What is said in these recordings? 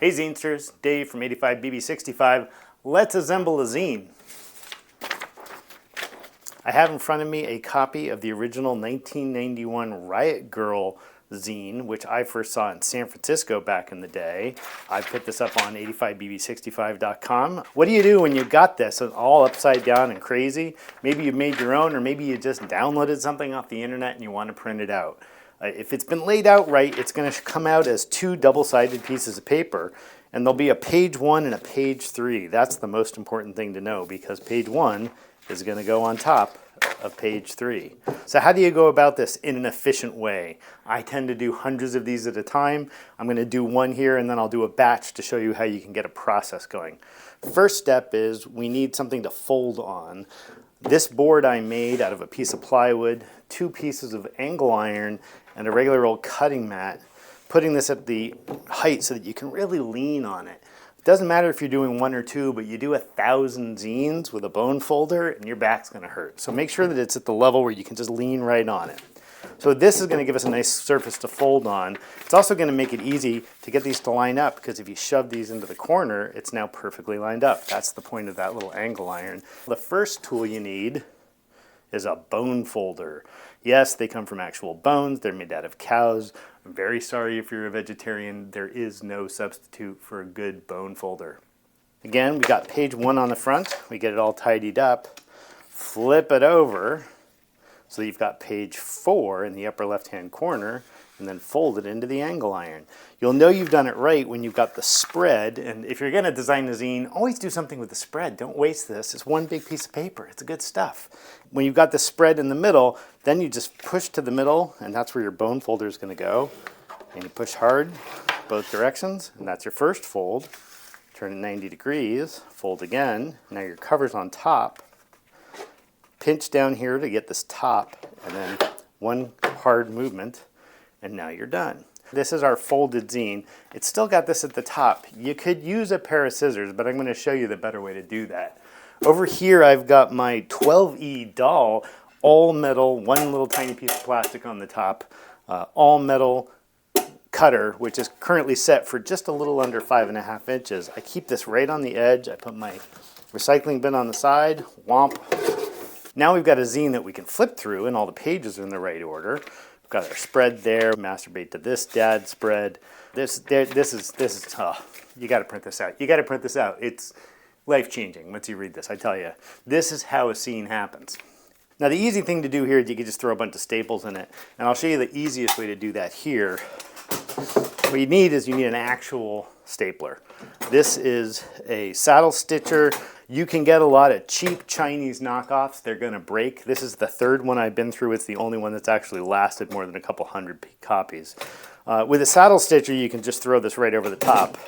Hey Zinesters, Dave from 85BB65. Let's assemble a zine. I have in front of me a copy of the original 1991 Riot Grrrl zine, which I first saw in San Francisco back in the day. I put this up on 85bb65.com. What do you do when you got this all upside down and crazy? Maybe you made your own, or maybe you just downloaded something off the internet and you want to print it out. If it's been laid out right, it's going to come out as two double-sided pieces of paper, and there'll be a page 1 and a page 3. That's the most important thing to know, because page 1 is going to go on top of page 3. So how do you go about this in an efficient way? I tend to do hundreds of these at a time. I'm going to do one here, and then I'll do a batch to show you how you can get a process going. First step is we need something to fold on. This board I made out of a piece of plywood, 2 pieces of angle iron, and a regular old cutting mat, putting this at the height so that you can really lean on it. It doesn't matter if you're doing 1 or 2, but you do 1,000 zines with a bone folder and your back's going to hurt. So make sure that it's at the level where you can just lean right on it. So this is going to give us a nice surface to fold on. It's also going to make it easy to get these to line up, because if you shove these into the corner, it's now perfectly lined up. That's the point of that little angle iron. The first tool you need is a bone folder. Yes, they come from actual bones. They're made out of cows. I'm very sorry if you're a vegetarian. There is no substitute for a good bone folder. Again, we got page 1 on the front. We get it all tidied up. Flip it over so you've got page 4 in the upper left-hand corner, and then fold it into the angle iron. You'll know you've done it right when you've got the spread, and if you're going to design a zine, always do something with the spread. Don't waste this. It's one big piece of paper. It's good stuff. When you've got the spread in the middle, then you just push to the middle, and that's where your bone folder is going to go. And you push hard both directions, and that's your first fold. Turn it 90 degrees, fold again. Now your cover's on top. Pinch down here to get this top, and then one hard movement, and now you're done. This is our folded zine. It's still got this at the top. You could use a pair of scissors, but I'm going to show you the better way to do that. Over here I've got my 12E doll, all metal, one little tiny piece of plastic on the top, all metal cutter, which is currently set for just a little under 5.5 inches. I keep this right on the edge. I put my recycling bin on the side, whomp. Now we've got a zine that we can flip through, and all the pages are in the right order. We've got our spread there. Masturbate to this dad spread. This is you got to print this out. You got to print this out. It's life-changing once you read this, I tell you. This is how a scene happens. Now the easy thing to do here is you can just throw a bunch of staples in it, and I'll show you the easiest way to do that here. What you need is an actual stapler. This is a saddle stitcher. You can get a lot of cheap Chinese knockoffs. They're going to break. This is the 3rd one I've been through. It's the only one that's actually lasted more than a couple hundred copies. With a saddle stitcher, you can just throw this right over the top,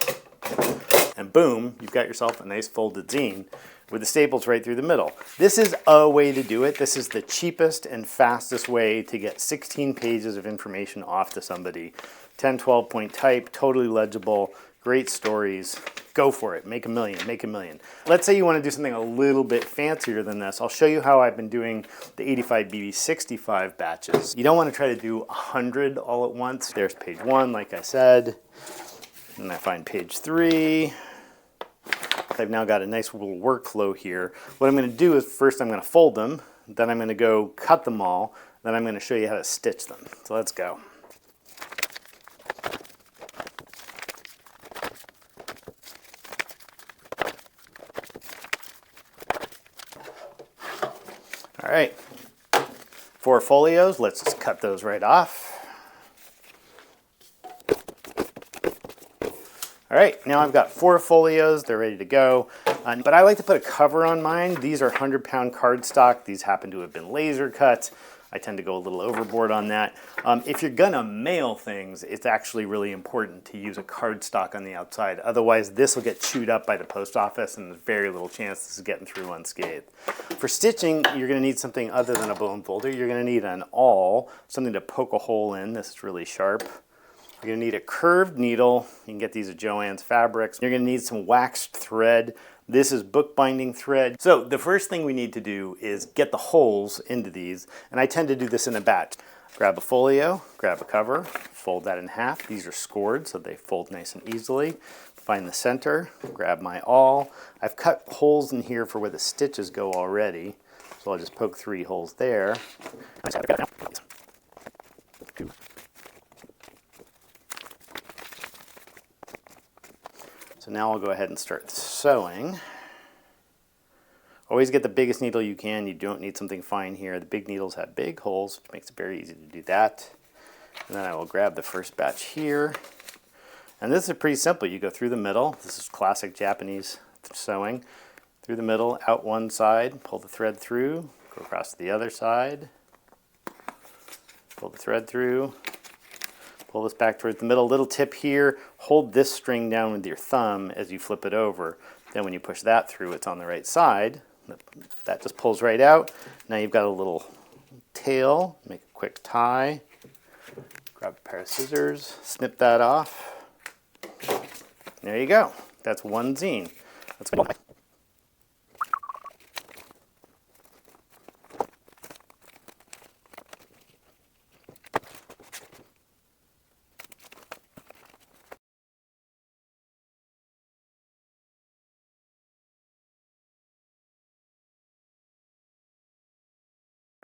and boom, you've got yourself a nice folded zine with the staples right through the middle. This is a way to do it. This is the cheapest and fastest way to get 16 pages of information off to somebody. 10, 12-point type, totally legible, great stories. Go for it. Make a million. Make a million. Let's say you want to do something a little bit fancier than this. I'll show you how I've been doing the 85BB65 batches. You don't want to try to do 100 all at once. There's page 1, like I said. And I find page 3. I've now got a nice little workflow here. What I'm going to do is first I'm going to fold them. Then I'm going to go cut them all. Then I'm going to show you how to stitch them. So let's go. All right, 4 folios, let's just cut those right off. All right, now I've got 4 folios, they're ready to go. But I like to put a cover on mine. These are 100-pound cardstock. These happen to have been laser cut. I tend to go a little overboard on that. If you're gonna mail things, it's actually really important to use a cardstock on the outside. Otherwise, this will get chewed up by the post office, and there's very little chance this is getting through unscathed. For stitching, you're gonna need something other than a bone folder. You're gonna need an awl, something to poke a hole in. This is really sharp. You're gonna need a curved needle. You can get these at Joann's Fabrics. You're gonna need some waxed thread. This is bookbinding thread. So the first thing we need to do is get the holes into these, and I tend to do this in a batch. Grab a folio, grab a cover, fold that in half. These are scored, so they fold nice and easily. Find the center, grab my awl. I've cut holes in here for where the stitches go already, so I'll just poke 3 holes there. So now I'll go ahead and start sewing. Always get the biggest needle you can. You don't need something fine here. The big needles have big holes, which makes it very easy to do that. And then I will grab the first batch here. And this is pretty simple. You go through the middle. This is classic Japanese sewing. Through the middle, out one side, pull the thread through, go across to the other side, pull the thread through, pull this back towards the middle. Little tip here, hold this string down with your thumb as you flip it over. Then when you push that through, it's on the right side. That just pulls right out. Now you've got a little tail. Make a quick tie. Grab a pair of scissors, snip that off. There you go. That's one zine. Let's go.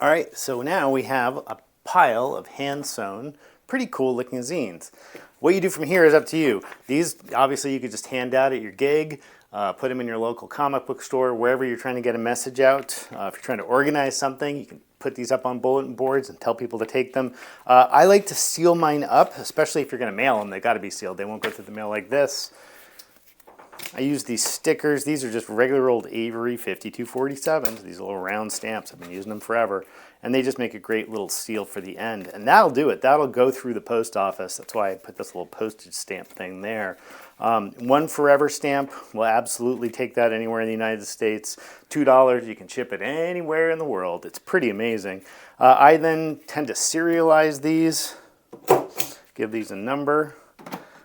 All right, so now we have a pile of hand-sewn, pretty cool looking zines. What you do from here is up to you. These, obviously, you could just hand out at your gig, put them in your local comic book store, wherever you're trying to get a message out. If you're trying to organize something, you can put these up on bulletin boards and tell people to take them. I like to seal mine up, especially if you're going to mail them. They've got to be sealed. They won't go through the mail like this. I use these stickers. These are just regular old Avery 5247s. These little round stamps. I've been using them forever. And they just make a great little seal for the end. And that'll do it. That'll go through the post office. That's why I put this little postage stamp thing there. One forever stamp will absolutely take that anywhere in the United States. $2, you can ship it anywhere in the world. It's pretty amazing. I then tend to serialize these. Give these a number.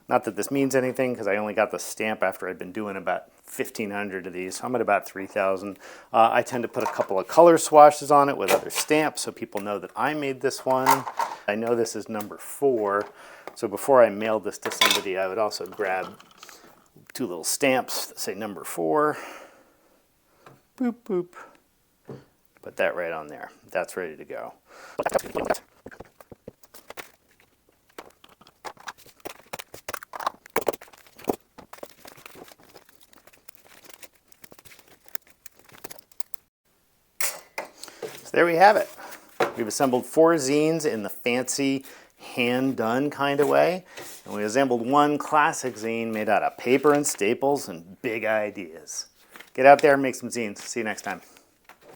Not that this means anything, because I only got the stamp after I'd been doing about 1,500 of these. So I'm at about 3,000. I tend to put a couple of color swashes on it with other stamps so people know that I made this one. I know this is number 4. So before I mailed this to somebody, I would also grab 2 little stamps that say number 4. Boop, boop. Put that right on there. That's ready to go. There we have it. We've assembled 4 zines in the fancy hand-done kind of way, and we assembled one classic zine made out of paper and staples and big ideas. Get out there and make some zines. See you next time.